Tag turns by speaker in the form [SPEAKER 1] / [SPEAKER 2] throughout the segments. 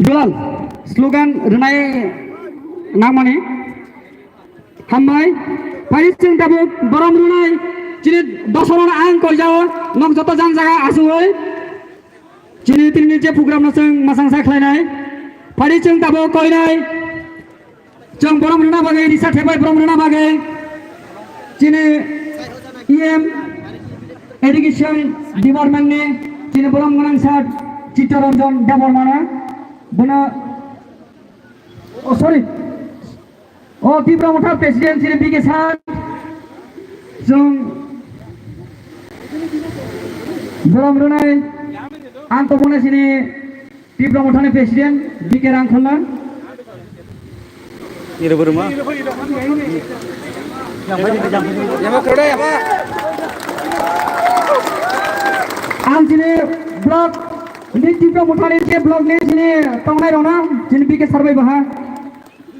[SPEAKER 1] Bilal, slogan renai namani. Hamai, Paris sing tabu borom renai. Cini dosoran ang kau jauh, nok joto jang jaga asuhoi. Cini tini je program naseng masang saya kelai. Paris sing tabu koi nai. Jang borom renai bagai risa tebai borom renai bagai. Cini EM Education Department ni cini borom menang saat Cittaranjan Department bena. Oh sorry. Oh Tibra Mutha President cini bigi saat. Jang borom renai. Anto puna sini Tibra Mutha ni President bigi rangkulan.
[SPEAKER 2] Ira berumah. Yang kerja ya Pak.
[SPEAKER 1] Am sini blog ini Tibra Mutha ni ke blog ni sini tongnai rona sini bigi survey bah.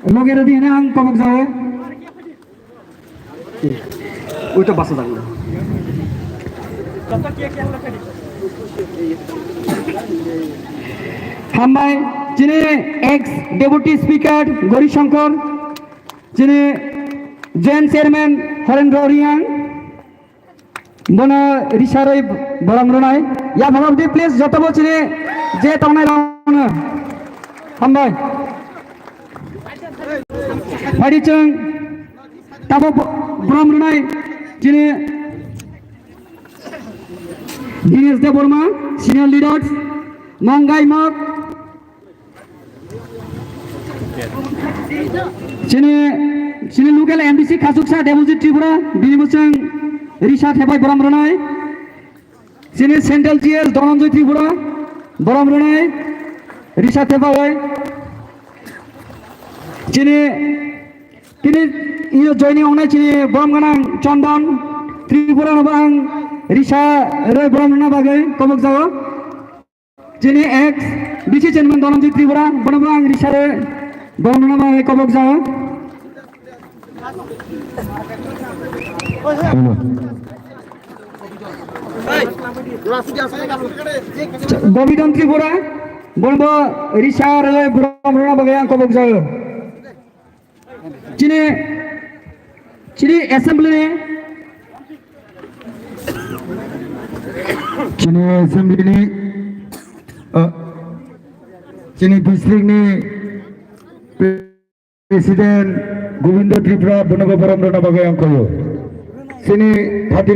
[SPEAKER 1] Loge ready ni ang komok jauh. Uita basa dulu. Hamai sini ex deputy speaker Gori Shankar sini Jen Chairman Harendra Riang Bona Risharai Baram Runai ya Bhalam di place joto bo sini je tongnai rona Hamai Padi Chung Tabo Baram Runai sini Dinesh Deborma senior leaders Mangai Mak sini local MDC Khasuksa Debuji Tripura Binibusang Risha Thebai Boram Runai sini Central GS Dhananjay Tripura Boram Runai Risha Thebai sini iyo joining onai sini Boram Ganang Chandan Tripura Nabang Risha Roy Boram Runai bagai komok jawa sini ex DC Chairman Dhananjay Tripura Bonabang Risha Roy Boram Runai bagai komok jawa Gobidan Tripura Bonbo Risha Roy Boram Runai bagai komok jawa Cini assembly ni Cini district ni Presiden Govinda Tripura Bonobo Boram Runai bagai yang koyo. Sini hati